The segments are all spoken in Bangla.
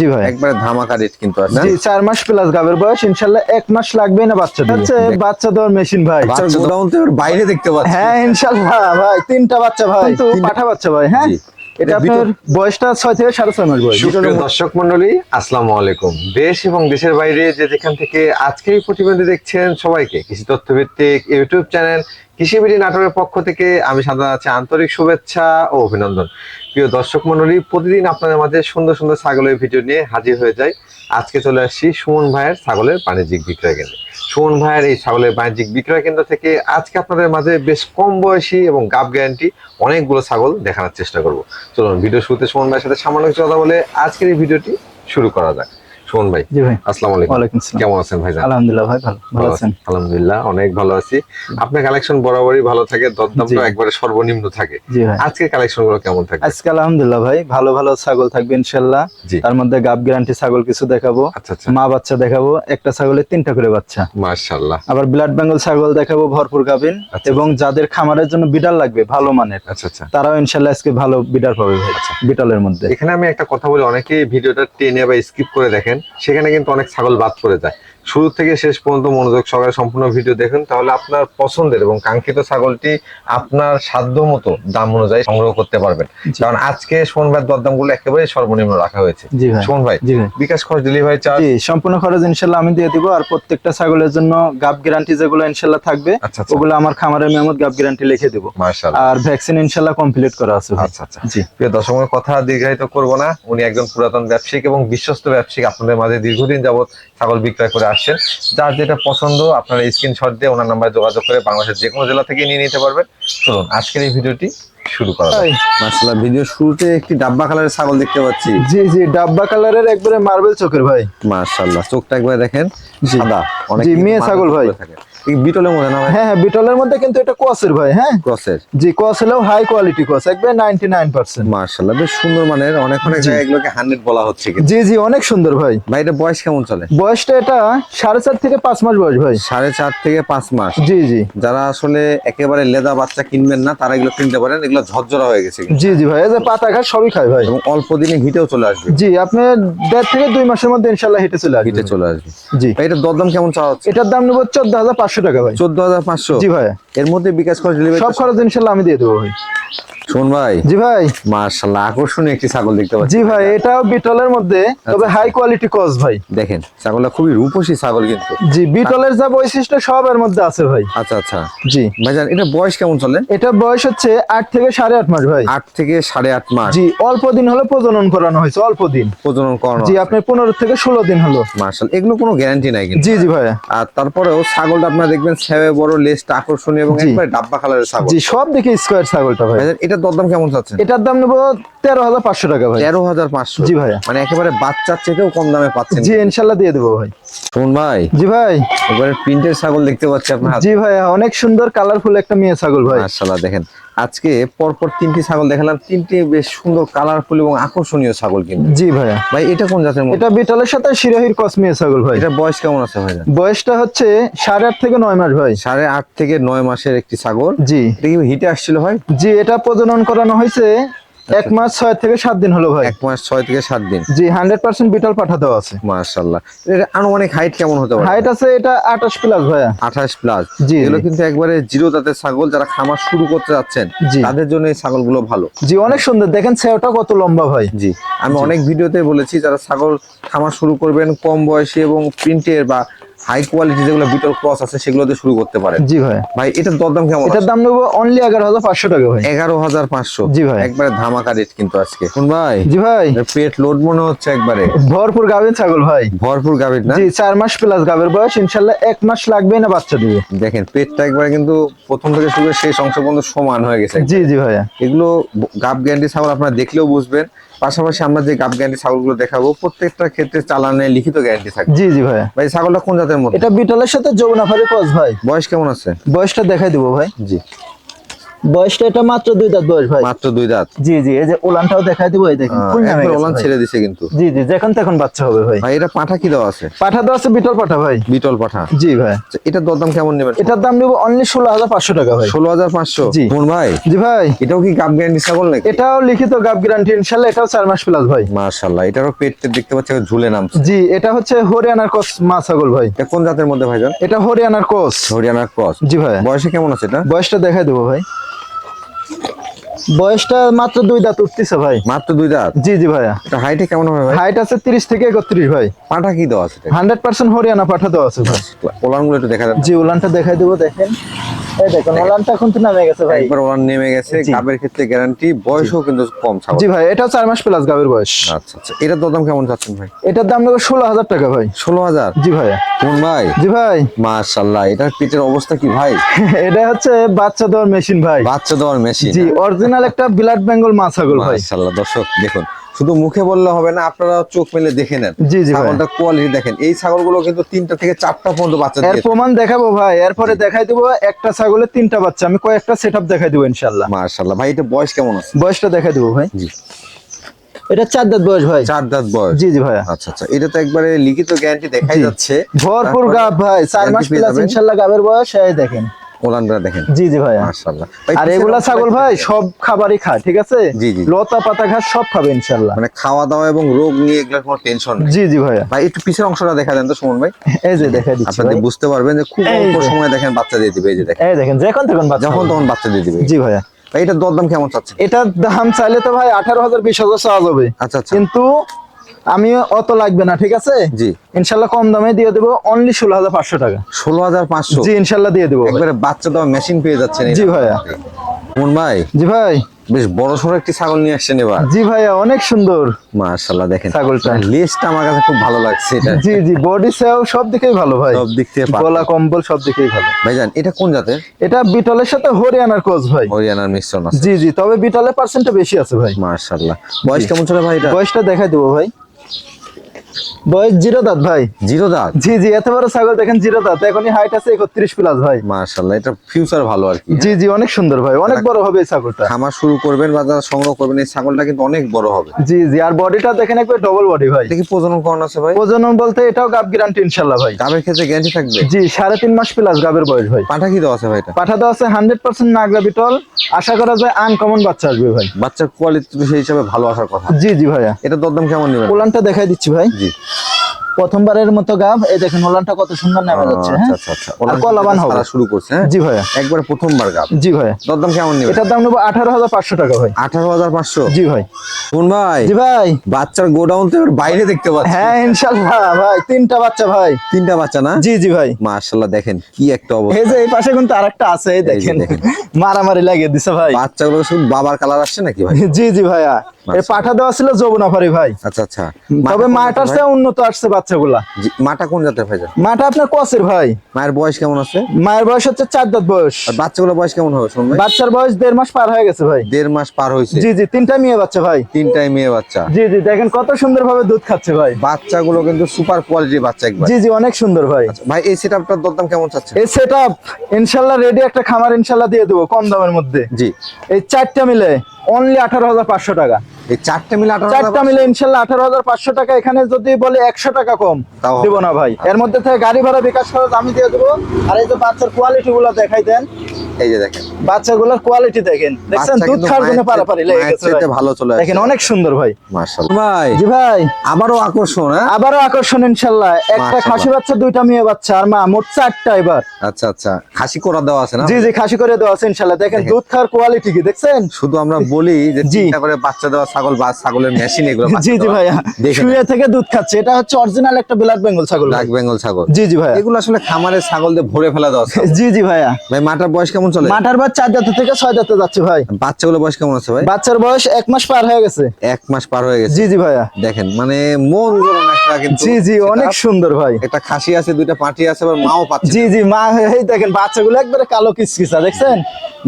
জি ভাই একবারে ধামাকা রেট কিন্তু আছে। জি 4 মাস প্লাস গাবের বয়স, ইনশাআল্লাহ 1 মাস লাগবে না বাচ্চা দিবে। হচ্ছে বাচ্চা দেওয়ার মেশিন ভাই। বাচ্চা গোডাউন থেকে বাইরে দেখতে পাচ্ছি। হ্যাঁ ইনশাআল্লাহ ভাই, 3টা বাচ্চা ভাই, কিন্তু পাঠা বাচ্চা ভাই। হ্যাঁ এটা আপনার বয়সটা 6 থেকে 6.5 মাস বয়স। সুপ্রিয় দর্শক মণ্ডলী, আসসালামু আলাইকুম। দেশ এবং দেশের বাইরে যে যেখান থেকে আজকে এই প্রতিবেদন দেখছেন, সবাইকে কৃষি তথ্যভিত্তিক ইউটিউব চ্যানেল কৃষিবিডি নাটোরের পক্ষ থেকে আমি সাধারণ আছি আন্তরিক শুভেচ্ছা ও অভিনন্দন। প্রিয় দর্শক মণ্ডলী, প্রতিদিন আপনাদের মাঝে সুন্দর সুন্দর ছাগলের ভিডিও নিয়ে হাজির হয়ে যায়। আজকে চলে আসছি সুমন ভাইয়ের ছাগলের বাণিজ্যিক বিক্রয় কেন্দ্রে। সুমন ভাইয়ের এই ছাগলের বাণিজ্যিক বিক্রয় কেন্দ্র থেকে আজকে আপনাদের মাঝে বেশ কম বয়সী এবং গাব গ্যারান্টি অনেকগুলো ছাগল দেখানোর চেষ্টা করব। চলুন ভিডিও শুরুতে সুমন ভাইয়ের সাথে সামান্য কিছু কথা বলে আজকের এই ভিডিওটি শুরু করা যাক। সুমন ভাই, জি ভাই, আসসালামু আলাইকুম। ওয়ালাইকুম আসসালাম। কেমন আছেন ভাই? আলহামদুলিল্লাহ ভাই, ভালো আছেন? আলহামদুলিল্লাহ অনেক ভালো আছি। আপনার কালেকশন বরাবরই ভালো থাকে, দরদামটা একবারে সর্বনিম্ন থাকে। জি ভাই, আজকে কালেকশন গুলো কেমন থাকে? আজকে আলহামদুলিল্লাহ ভাই ভালো ভালো ছাগল থাকবে ইনশাআল্লাহ। তার মধ্যে গাব গ্যারান্টি ছাগল কিছু দেখাবো, মা বাচ্চা দেখাবো, একটা ছাগলের 3টা করে বাচ্চা, মাশাআল্লাহ। আবার ব্লাড বেঙ্গল ছাগল দেখাবো ভরপুর গাবিন, এবং যাদের খামারের জন্য বিডাল লাগবে ভালো মানের, তারাও ইনশাআল্লাহ আজকে ভালো বিডাল পাবে ভাই বিটলের মধ্যে। এখানে আমি একটা কথা বলি, অনেকেই ভিডিওটা টেনে বা স্কিপ করে দেখেন, সেখানে কিন্তু অনেক ছাগল বাদ পড়ে যায়। শুরু থেকে শেষ পর্যন্ত মনোযোগ সহকারে সম্পূর্ণ ভিডিও দেখুন, তাহলে আপনার পছন্দের এবং কাঙ্ক্ষিত ছাগলটি আপনার সাধ্য মতো দাম অনুযায়ী সংগ্রহ করতে পারবেন। কারণ আজকে সুমন ভাইয়ের দরদাম গুলো একেবারে সর্বনিম্ন রাখা হয়েছে। সুমন ভাই, বিকাশ খরচ, ডেলিভারি চার্জ, সম্পূর্ণ খরচ ইনশাআল্লাহ আমি দিয়ে দিব। আর প্রত্যেকটা ছাগলের জন্য গাব গ্যারান্টি যেগুলো ইনশাআল্লাহ থাকবে, ওগুলো আমার খামারের মেমোত গাব গ্যারান্টি লিখে দেব। মাশাআল্লাহ। আর ভ্যাকসিন ইনশাআল্লাহ কমপ্লিট করা আছে। জি প্রিয় দর্শকের কথা দীর্ঘায়িত করব না, উনি একজন পুরাতন ব্যবসায়িক এবং বিশ্বস্ত ব্যবসায়িক, আপনাদের মাঝে দীর্ঘদিন যাবত ছাগল বিক্রয় করে আসছেন। যার যেটা পছন্দ আপনারা স্ক্রিনশট দিয়ে ওনার নাম্বারে যোগাযোগ করে বাংলাদেশের যে কোনো জেলা থেকে নিয়ে নিতে পারবেন। চলুন আজকের এই ভিডিওটি শুরু করা যাক। মাশাআল্লাহ, ভিডিও শুরুতে একটি ডাব্বা কালারের ছাগল দেখতে পাচ্ছি। জি জি, ডাব্বা কালারের একবারে মার্বেল চোখের ভাই। মাশাআল্লাহ, চোখটা একবার দেখেন, সাদা, অনেক মেয়ে ছাগল ভাই। বিটলের মধ্যে না ভাই? হ্যাঁ বিটলের মধ্যে, কিন্তু এটা ক্রসের ভাই। হ্যাঁ ক্রসের। জি, ক্রস হলেও হাই কোয়ালিটি ক্রস, একবার 99%। মাশাআল্লাহ, বেশ সুন্দর মানের। অনেক জায়গায় এগুলোকে 100 বলা হচ্ছে। জি জি, অনেক সুন্দর ভাই। ভাই এটা বয়স কেমন চলে? বয়সটা এটা 4.5 থেকে 5 মাস বয়স ভাই। 4.5 থেকে 5 মাস। জি জি, যারা আসলে একেবারে লেদা বাচ্চা কিনবেন না, তারা এগুলো কিনতে পারেন। এগুলো ঝরঝরা হয়ে গেছে। জি জি ভাই, এই যে পাতা ঘাস সবই খায় ভাই, এবং অল্প দিনে হিটেও চলে আসবে। জি, আপনি 1.5 থেকে 2 মাসের মধ্যে ইনশাআল্লাহ হিটে চলে আসবে। জি, এটার দরদাম কেমন চাওয়া হচ্ছে? এটার দাম নেব 14,500 টাকা ভাই। 14,500? জি ভাই। এর মধ্যে বিকাশ খরচ, ডেলিভারি সব খরচ ইনশাআল্লাহ আমি দিয়ে দেবো ভাই। শুন ভাই। জি ভাই, মাশাআল্লাহ, আকর্ষণীয় একটি ছাগল দেখতে পাচ্ছি। জি ভাই, এটাও বিটলের মধ্যে, তবে হাই কোয়ালিটি ক্রস ভাই। দেখেন ছাগলটা খুবই রূপসী ছাগল কিন্তু। জি, বিটলের যা বৈশিষ্ট্য সব এর মধ্যে আছে ভাই। আচ্ছা আচ্ছা। জি ভাইজান, এটা বয়স কেমন চলে? এটা বয়স হচ্ছে 8 থেকে 8.5 মাস ভাই। 8 থেকে 8.5 মাস। জি, অল্প দিন হলো প্রজনন করানো হয়েছে, অল্প দিন প্রজনন করানো। জি, আপনার 15 থেকে 16 দিন হলো। মাশাআল্লাহ, এগুলো কোনো গ্যারান্টি নাই কিন্তু। জি জি ভাই। আর তারপরেও ছাগলটা আপনারা দেখবেন সেবে বড়, লেজটা আকর্ষণীয় এবং একবারে ডাব্বা কালারের ছাগল। জি, সব দিকে স্কয়ার ছাগলটা ভাই। এটার দরদাম কেমন চাচ্ছেন? এটার দাম নেব 13,500 টাকা ভাই। 13,500? জি ভাই। মানে একেবারে বাচ্চার চেয়েও কম দামে পাচ্ছেন। জি ইনশাআল্লাহ দিয়ে দেবো ভাই। শুন ভাই। জি ভাই, এবারে প্রিন্টের ছাগল দেখতে পাচ্ছি আপনার হাতে। জি ভাই, অনেক সুন্দর কালারফুল একটা মেয়ে ছাগল ভাই। মাশাআল্লাহ, দেখেন আজকে পরপর 3টি ছাগল দেখালাম, 3টি বেশ সুন্দর কালারফুল এবং আকর্ষণীয় ছাগল কিন্তু। জি ভাইয়া। ভাই এটা কোন জাতের মধ্যে? এটা বিটলের সাথে শিরোহির ক্রস মেয়ে ছাগল ভাই। এটা বয়স কেমন আছে ভাই? বয়সটা হচ্ছে 8.5 থেকে 9 মাস ভাই। 8.5 থেকে 9 মাসের একটি ছাগল। জি। এটা কি হিটে আসছিল ভাই? জি, এটা প্রজনন করানো হয়েছে 1 মাস 6 থেকে 7 দিন হলো ভাই। 1 মাস 6 থেকে 7 দিন। জি, 100% বিটল পাঠা দেওয়া আছে। মাশাআল্লাহ। এর আনুমানিক হাইট কেমন হতে পারে? হাইট আছে এটা 28 প্লাস ভাইয়া। 28 প্লাস। জি, এগুলো কিন্তু একবারে জিরো দাঁতের ছাগল। যারা খামার শুরু করতে যাচ্ছেন তাদের জন্য এই ছাগলগুলো ভালো। জি, অনেক সুন্দর, দেখেন ছেওটা কত লম্বা ভাই। জি, আমি অনেক ভিডিওতে বলেছি যারা ছাগল খামার শুরু করবেন কম বয়সী এবং প্রিন্টের বা হাই কোয়ালিটি যেগুলো বিটল ক্রস আছে সেগুলোতে শুরু করতে পারেন। জি ভাই। ভাই এটার দরদাম কেমন? এটার দাম নেব অনলি 11,500 টাকা ভাই। 11,500? জি ভাই, একবারে ধামাকা রেট কিন্তু আজকে। শুন ভাই। জি ভাই, পেট লোড মনে হচ্ছে একবারে। ভরপুর গাভীর ছাগল ভাই। ভরপুর গাভীর না? জি, 4 মাস প্লাস গাভীর বয়স, ইনশাআল্লাহ 1 মাস লাগবে না বাচ্চা দিবে। দেখেন পেটটা একবারে কিন্তু প্রথম থেকে শুরু করে শেষ অংশ পর্যন্ত সমান হয়ে গেছে। জি জি ভাইয়া। এগুলো গাব গ্যারান্টি ছাগল, আপনারা দেখলেও বুঝবেন। পাশাপাশি আমরা যে গাব গ্যারান্টি ছাগলগুলো দেখাবো প্রত্যেকটা ক্ষেত্রে চালানে লিখিত গ্যারান্টি থাকে। জি জি ভাইয়া। ভাই ছাগলটা কোন জাতের মধ্যে? এটা বিটলের সাথে যমুনাফারি ক্রস ভাই। বয়স কেমন আছে? বয়সটা দেখাই দেবো ভাই। জি। বয়সটা এটা মাত্র 2 দাঁত বয়স ভাই। মাত্র 2 দাঁত। জি জি, এই যে ওলানটাও দেখাই দিব, এই দেখেন ফুল নামে একবার গেছে ওলান ভাই। ছেড়ে দিছে কিন্তু। জি জি, যখন তখন বাচ্চা হবে ভাই। ভাই এটা পাঠা কি দেওয়া আছে? পাঠা তো আছে বিটল পাঠা ভাই। বিটল পাঠা। জি ভাই। আচ্ছা, এটার দরদাম কেমন নেবেন? এটার দাম নিব অনলি 16,500 টাকা ভাই। 16,500। জি। কোন ভাই? জি ভাই। এটাও কি গাব গ্যারান্টি ছাগল নাকি? এটাও লিখিত গাব গ্যারান্টি ইনশাআল্লাহ, এটাও 4 মাস প্লাস ভাই। মাশাআল্লাহ, এটারও পেট দেখতে পাচ্ছি ঝুলে নামছে। জি, এটা হচ্ছে হরিয়ানার ক্রস মা ছাগল ভাই। এটা কোন জাতের মধ্যে ভাইজান? এটা হরিয়ানার ক্রস। হরিয়ানার ক্রস। জি ভাই। বয়সে কেমন আছে এটা? বয়সটা দেখাই দেবো ভাই। বয়সটা মাত্র 2 দাঁত উঠতেছে ভাই। মাত্র 2 দাঁত। জি জি ভাইয়া। এটা হাইটে কেমন হবে ভাই? হাইট আছে 30 থেকে 31 ভাই। পাঠা কি দেওয়া আছে? 100% হরিয়ানা পাঠা দেওয়া আছে ভাই। ওলানগুলো একটু দেখা যাবে? জি, ওলানটা দেখাই দেবো, দেখেন এই দেখেন ওলানটা এখন তো নামে গেছে ভাই। একবার ওলান নেমে গেছে। জি। গাবের ক্ষেত্রে গ্যারান্টি, বয়সও কিন্তু কম ছাগল। জি ভাই, এটাও 4 মাস প্লাস গাবের বয়স। আচ্ছা আচ্ছা, এটার দরদাম কেমন চাচ্ছেন ভাই? এটার দাম নেবো 16,000 টাকা ভাই। 16,000। জি ভাইয়া। কোন ভাই? জি ভাই। মাশাআল্লাহ, এটার পেটের অবস্থা কি ভাই? এটা হচ্ছে বাচ্চা দেওয়ার মেশিন ভাই। বাচ্চা দেওয়ার মেশিন। জি, অরিজিনাল একটা ব্লাড বেঙ্গল মা ছাগল ভাই। মাশাআল্লাহ, দর্শক দেখুন, শুধু মুখে বললে হবে না, আপনারা চোখ মেলে দেখে নেন। জি জি ভাই। ছাগলটা কোয়ালিটি দেখেন। এই ছাগলগুলো কিন্তু 3টা থেকে 4টা পর্যন্ত বাচ্চা এর দিয়েছে। প্রমাণ দেখাবো ভাই, এরপরে দেখাই দেবো একটা ছাগলের 3টা বাচ্চা। আমি কয়েকটা সেটআপ দেখাই দেবো ইনশাআল্লাহ। মাশাআল্লাহ ভাই, এটা বয়স কেমন আছে? বয়সটা দেখাই দেবো ভাই। জি। এটা 4 দাঁত বয়স ভাই। 4 দাঁত বয়স। জি জি ভাইয়া। আচ্ছা আচ্ছা, এটা তো একবারে লিখিত গ্যারান্টি দেখাই জি। যাচ্ছে। ভরপুর তারপরে গাব ভাই, 4 মাস guarantee পেয়ে প্লাস যাবেন। ইনশাআল্লাহ গাবের বয়স। এই দেখেন। ওলানটা দেখেন। জি জি ভাইয়া। মাশাআল্লাহ। আর এগুলা ছাগল ভাই সব খাবারই খায়, ঠিক আছে? জি, জি। লতা পাতা ঘাস সব খাবে ইনশাআল্লাহ। মানে খাওয়া দাওয়া এবং রোগ নিয়ে এগুলোর কোনো টেনশন নেই। জি জি ভাইয়া। ভাই একটু পিছের অংশটা দেখা দেন তো সুমন ভাই। এই যে দেখাই দিচ্ছি আপনাদের ভাই। বুঝতে পারবেন যে খুব এই অল্প যে। সময় দেখেন বাচ্চা দিয়ে দিবে। এই যে দেখেন, এই দেখেন যখন তখন বাচ্চা যখন হবে। তখন বাচ্চা দিয়ে দিবে। জি ভাইয়া। ভাই এটার দরদাম কেমন চাচ্ছেন? এটার দাম চাইলে তো ভাই 18,000 20,000 চাওয়া যাবে। আচ্ছা আচ্ছা। কিন্তু আমি অত লাগবে না, ঠিক আছে? জি। ইনশাআল্লাহ কম দামে দিয়ে দেবো অনলি 16,500 টাকা। 16,500। জি ইনশাআল্লাহ দিয়ে দেবো ভাই। একবারে বাচ্চা দেওয়া মেশিন পেয়ে যাচ্ছেন। জি ভাইয়া। সুমন ভাই জি ভাই। বেশ বড় সড়ো একটি ছাগল নিয়ে আসছেন এবার। জি ভাইয়া, অনেক সুন্দর মাশাআল্লাহ, দেখেন ছাগলটা। লেজটা আমার কাছে খুব ভালো লাগছে। এটা জি জি, বডি সেও সব দিকেই ভালো ভাই। সব দিক থেকে পারফেক্ট। গলা কম্বল সব দিকেই ভালো। ভাইজান এটা কোন জাতের? এটা বিটলের সাথে হরিয়ানার ক্রস ভাই। হরিয়ানার মিশ্রণ আছে। জি জি, তবে বিটলের পার্সেন্টটা বেশি আছে ভাই। মাশাআল্লাহ। বয়স জি। কেমন চলে ভাই এটা? বয়সটা দেখাই দেবো ভাই। বয়স 0 দাঁত ভাই। 0 দাঁত। জি জি, এত বড় ছাগল দেখেন 0 দাঁত। এখনই হাইট আছে 31 প্লাস ভাই। মাশাআল্লাহ, এটা ফিউচার ভালো আর কি। জি জি, অনেক সুন্দর ভাই, অনেক বড় হবে এই ছাগলটা। খামার শুরু করবেন বা যারা সংগ্রহ করবেন, এই ছাগলটা কিন্তু অনেক বড় হবে। জি জি, আর বডিটা দেখেন একবার ডবল বডি ভাই। এটা কি প্রজনন করানো আছে ভাই? প্রজনন বলতে এটাও গাব গ্যারান্টি ইনশাআল্লাহ ভাই। গাবের ক্ষেত্রে গ্যারান্টি থাকবে? জি, 3.5 মাস প্লাস গাবের বয়স ভাই। পাঠা কি দেওয়া আছে ভাই এটা? পাঠা দেওয়া আছে 100% নাগরা বিটল। আশা করা যায় আনকমন বাচ্চা আসবে ভাই। বাচ্চার কোয়ালিটি তো সেই হিসাবে ভালো আসার কথা। জি জি ভাইয়া। এটা দরদাম কেমন নেবেন? ওলানটা দেখাই দিচ্ছি ভাই। জি। প্রথমবারের মতো গাব, এই দেখেন ওলানটা কত সুন্দর নামে যাচ্ছে। হ্যাঁ, আচ্ছা আচ্ছা। আর কলাবান হবে। সারা শুরু করছে। হ্যাঁ জি ভাইয়া। একবারে প্রথমবার গাব। জি ভাইয়া। দরদাম কেমন নেবেন? এটার দাম নেবো 18,500 টাকা ভাই। 18,500। জি ভাই। কোন ভাই? জি ভাই। বাচ্চার গোডাউন তো এবার বাইরে দেখতে পাচ্ছি। হ্যাঁ ইনশাআল্লাহ ভাই, 3টা বাচ্চা ভাই। 3টা বাচ্চা না? জি জি ভাই। মাশাআল্লাহ, দেখেন কি একটা অবস্থা। এই যে এই পাশে কিন্তু আরেকটা আছে, এই এই যে দেখেন দেখেন। মারামারি লাগিয়ে দিছে ভাই। বাচ্চাগুলো শুধু বাবার কালার আসছে নাকি ভাই? জি জি ভাইয়া। এই পাঠা দেওয়া ছিল যমুনাপাড়ি ভাই। আচ্ছা আচ্ছা। তবে মাটার চেয়ে উন্নত আসছে বাচ্চাগুলা। জি, মাটা কোন জাতের ভাই? মাটা আপনার কসের ভাই। মায়ের বয়স কেমন আছে? মায়ের বয়স হচ্ছে 4 দাঁত বয়স। আর বাচ্চাগুলোর বয়স কেমন হবে শুনবে? বাচ্চার বয়স 1.5 মাস পার হয়ে গেছে ভাই। 1.5 মাস পার হয়েছে। জি জি, 3টা মেয়ে বাচ্চা ভাই। 3টাই মেয়ে বাচ্চা। জি জি, দেখেন কত সুন্দর ভাবে দুধ খাচ্ছে ভাই। বাচ্চাগুলো কিন্তু সুপার কোয়ালিটির বাচ্চা একবার। জি জি, অনেক সুন্দর ভাই। ভাই এই সেটআপটার দরদাম কেমন চাচ্ছে? এই সেটআপ ইনশাআল্লাহ রেডি একটা খামার ইনশাআল্লাহ দিয়ে দেবো কম দামের মধ্যে। জি। এই 4টা মিলে অনলি 18,500 টাকা। এই 4টা মিলে 4টা মিলে ইনশাআল্লাহ 18,500 টাকা। এখানে যদি বলে 100 টাকা কম তাও হবে। দেবো না ভাই। এর মধ্যে থেকে গাড়ি ভাড়া বিকাশ খরচ আমি দিয়ে দেবো। আর এই যে বাচ্চার কোয়ালিটি গুলো দেখাই দেন। এই যে দেখেন বাচ্চাগুলোর কোয়ালিটি দেখেন, দেখছেন বাচ্চা দুধ কিন্তু খাওয়ার জন্য মায়ের পারাপারি লেগে মায়ের গেছে চাইতে ভাই। ভালো চলে আসছে। দেখেন অনেক সুন্দর ভাই। মাশাআল্লাহ। ভাই জি ভাই। আবারও আকর্ষণ। হ্যাঁ আবারও আকর্ষণ ইনশাআল্লাহ। একটা মাশাআল্লাহ। খাসি বাচ্চা, 2টা মেয়ে বাচ্চা, আর মা মোট 4টা এবার। আচ্ছা আচ্ছা, খাসি করা দেওয়া আছে না? জি জি, খাসি করে দেওয়া আছে ইনশাআল্লাহ। দেখেন দুধ খাওয়ার কোয়ালিটি কি দেখছেন? শুধু আমরা বলি যে জি। চিন্তা করে বাচ্চা দেওয়া ছাগল বা ছাগলের মেশিন এগুলো জি জি ভাইয়া, শুয়ে থেকে দুধ খাচ্ছে। এটা হচ্ছে অরিজিনাল একটা ব্ল্যাক বেঙ্গল ছাগল ভাই। ব্ল্যাক বেঙ্গল ছাগল। জি জি ভাইয়া। এগুলো আসলে খামারের ছাগল দিয়ে ভরে ফেলা দেওয়া ছাগল। জি জি ভাইয়া। ভাই মাটার বয়স কেমন চলে? মাটার বয়স 4 দাঁত থেকে 6 দাঁতে যাচ্ছে ভাই। বাচ্চাগুলো বয়স কেমন আছে ভাই? বাচ্চার বয়স 1 মাস পার হয়ে গেছে। 1 মাস পার হয়ে গেছে। জি জি ভাইয়া। দেখেন মানে মন জোড়ানো একটা কিন্তু। জি জি, অনেক setup। সুন্দর ভাই। একটা খাসি আছে, 2টা পাটি আছে, আবার মাও পাচ্ছে। জি জি, মা এই দেখেন বাচ্চাগুলো একবারে কালো কিচকিচা দেখছেন?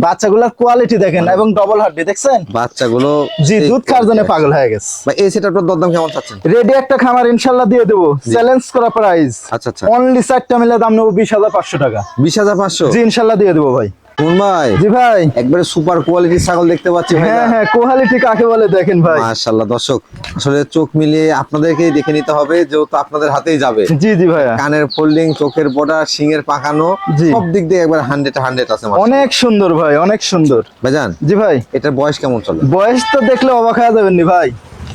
বাচ্চাগুলোর কোয়ালিটি দেখেন এবং ডবল হাড্ডি দেখছেন? বাচ্চাগুলো জি, দুধ খাওয়ার জন্য পাগল হয়ে গেছে ভাই। এই সেটআপটার দরদাম কেমন চাচ্ছেন? রেডি একটা খামার ইনশাআল্লাহ দিয়ে দেবো। চ্যালেঞ্জ করা প্রাইস আচ্ছা আচ্ছা। অনলি 4টা মিলে দাম নেবো 20,500 টাকা। 20,500। জি ইনশাআল্লাহ দিয়ে দেবো ভাই। কোন ভাই জি ভাই। একবারে সুপার কোয়ালিটির ছাগল দেখতে পাচ্ছি ভাই। হ্যাঁ হ্যাঁ, কোয়ালিটি কাকে বলে দেখেন ভাই। মাশাআল্লাহ দর্শক, আসলে চোখ মিলিয়ে আপনাদেরকেই দেখে নিতে হবে, যেহেতু আপনাদের হাতেই যাবে। জি জি ভাইয়া। কানের ফোল্ডিং, চোখের বর্ডার, শিঙের পাকানো, জি। সব দিক দিয়ে একবার 100 আছে। অনেক সুন্দর ভাই, অনেক সুন্দর। ভাইজান জি ভাই। এটার বয়স কেমন চলে? বয়স তো দেখলে অবাক হয়ে যাবেন নি ভাই,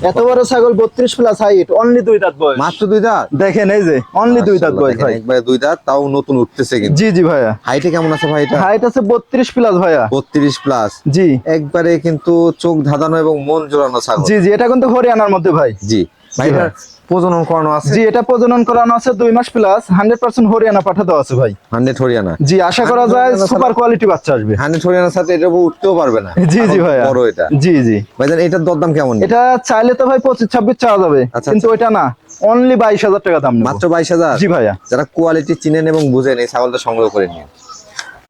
এত বড় ছাগল 32 প্লাস হাইট, অনলি 2 দাঁত বয়স। মাত্র 2 দাঁত? দেখেন এই যে অনলি 2 দাঁত বয়স ভাই। একবারে 2 দাঁত, তাও নতুন উঠতেছে কিন্তু। জি জি ভাইয়া। হাইটে কেমন আছে ভাই এটা? হাইট আছে 32 প্লাস ভাইয়া। 32 প্লাস। জি একবারে কিন্তু চোখ ধাঁধানো এবং মন জোড়ানো ছাগল। জি জি, এটা কিন্তু হরিয়ানার মধ্যে ভাই। জি ভাই, জি এটার প্রজনন করানো আছে? জি, এটা প্রজনন করানো আছে 2 মাস প্লাস, 100% হরিয়ানা পাঠা দেওয়া আছে ভাই। 100 হরিয়ানা। জি, আশা করা যায় সুপার কোয়ালিটি বাচ্চা আসবে। 100 হরিয়ানার সাথে এটা উঠতেও পারবে না। জি জি ভাইয়া। বড় এটা। জি জি ভাইজান এটার দরদাম কেমন? এটা চাইলে তো ভাই 25-26 চাওয়া যাবে, আচ্ছা, কিন্তু ওইটা না, অনলি 22,000 টাকা দাম নেব। মাত্র 22,000? জি ভাইয়া। যারা কোয়ালিটি চিনেন এবং বুঝেন এই ছাগলটা সংগ্রহ করে নিন।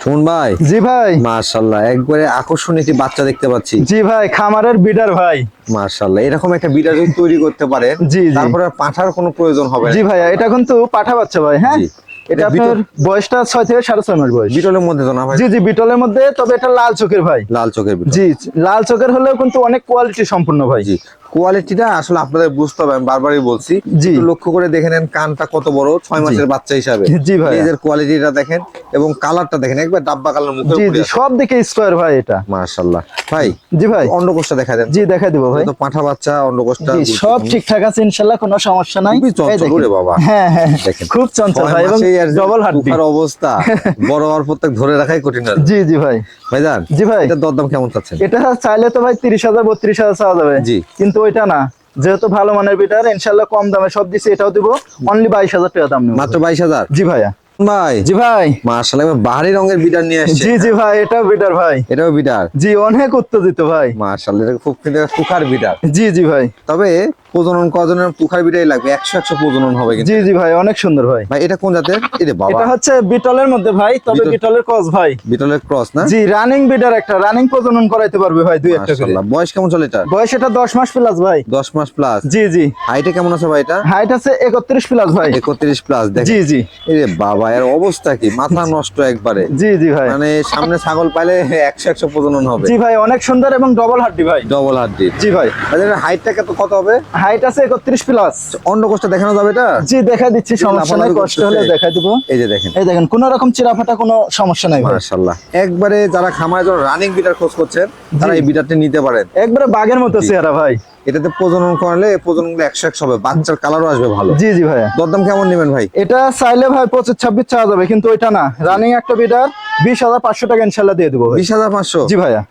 শুন ভাই। জি ভাই। মাশাআল্লাহ, একবারে আকর্ষণীয় একটি বাচ্চা দেখতে পাচ্ছি। জি ভাই, খামারের বিডার ভাই। মাশাআল্লাহ, এরকম একটা বিড়া যদি তৈরি করতে পারেন, জি, জি। তারপরে আর পাঠার কোনো প্রয়োজন হবে না। জি ভাইয়া, এটা কিন্তু পাঠা বাচ্চা ভাই। হ্যাঁ, জি। এটা এটা আপনার বয়সটা 6 থেকে 6.5 মাস বয়স। বিটলের মধ্যে তো না ভাই? জি জি, বিটলের মধ্যে, তবে এটা লাল চোখের ভাই। লাল চোখের বিটল। জি, লাল চোখের হলেও কিন্তু অনেক কোয়ালিটি সম্পূর্ণ ভাই। জি, কোয়ালিটিটা আসলে আপনাদের বুঝতে হবে, আমি বারবারই বলছি। জি। একটু লক্ষ্য করে দেখে নেন, কানটা কত বড়, 6 মাসের বাচ্চা হিসাবে। জি ভাই। লেজের কোয়ালিটিটা দেখেন এবং কালারটা দেখেন, একবার ডাব্বা কালার মুখের জি উপরে জি, আছে। সব দিকে স্কয়ার ভাই এটা। মাশাআল্লাহ ভাই। জি ভাই। অন্ডকোষটা দেখা দেন। জি, দেখাই দিব ভাই। তো পাঠা বাচ্চা, অন্ডকোষটা জি, সব ঠিকঠাক আছে ইনশাআল্লাহ, কোনো সমস্যা নাই। খুবই চঞ্চল এই দেখেন। রে বাবা। হ্যাঁ হ্যাঁ, দেখেন খুব চঞ্চল 6 ভাই, এবং মাসেই আর যে ডবল হাড্ডি। মুখের অবস্থা, বড় হওয়ার পর তাকে ধরে রাখাই কঠিন হয়ে যায়। জি জি ভাই। ভাইজান জি ভাই। এটার দরদাম কেমন চাচ্ছেন? এটা চাইলে তো ভাই 30,000 32,000 চাওয়া যাবে। জি। কিন্তু ওইটা না, যেহেতু ভালো মানের বিটার, ইনশাআল্লাহ কম দামে সব দিছি, এটাও দিব অনলি 22,000 টাকা দাম নেব। মাত্র 22,000? জি ভাইয়া। ভাই। জি ভাই। মাশাআল্লাহ, এবার বাহারি রঙের বিটার নিয়ে আসছে। জি জি ভাই, এটাও বিটার ভাই। এটাও বিটার? জি, অনেক উত্তেজিত ভাই। মাশাআল্লাহ, এটা খুব কিন্তু সুখার বিটার। জি জি ভাই। তবে প্রজনন করার জন্য পুখার বিটাই লাগবে, 100 প্রজনন হবে কিন্তু। জি জি ভাই, অনেক সুন্দর ভাই। ভাই এটা কোন জাতের? এটা বাবা, এটা হচ্ছে বিটলের মধ্যে ভাই, তবে বিটল। বিটলের ক্রস ভাই। বিটলের ক্রস না? জি, রানিং বিটার, একটা রানিং প্রজনন করাইতে পারবে ভাই, দুই একটা করে। মাশাআল্লাহ, বয়স কেমন চলে এটা? বয়স এটা 10 মাস প্লাস ভাই। 10 মাস প্লাস। জি জি। হাইটে কেমন আছে ভাই এটা? হাইট আছে 31 প্লাস ভাই। 31 প্লাস। দেখেন। জি জি। এরে বাবা, এর অবস্থা কি, মাথা নষ্ট একবারে। জি জি ভাই। মানে সামনে ছাগল পাইলে 100 প্রজনন হবে। জি ভাই, অনেক সুন্দর এবং ডবল হাড্ডি ভাই। ডবল হাড্ডি। জি ভাই। হাইটটা কত হবে? হাইট আছে 31 প্লাস। অন্ডকোষটা দেখানো যাবে এটা? জি, দেখা দিচ্ছি, সমস্যা নাই, কষ্ট হলে দেখা দিব। এই যে দেখেন। এই দেখেন, কোনো রকম চিরাফাটা কোনো সমস্যা নাই ভাই। মাশাআল্লাহ, একবারে যারা খামারের জন্য রানিং বিটার খোঁজ করছেন, তারা এই বিটারটা নিতে পারেন। একবারে বাঘের মতো চেহারা ভাই। এটাতে প্রজনন করলে প্রজনন 100 হবে, বাচ্চার কালারও আসবে ভালো। জি জি ভাইয়া। দরদাম কেমন নেবেন ভাই? এটা চাইলে ভাই 25-26 চাওয়া যাবে, কিন্তু ওইটা না, রানিং একটা বিটার 20,500 টাকা ইনশাল্লাহ দিয়ে দেবো ভাই। 20,500? জি ভাইয়া।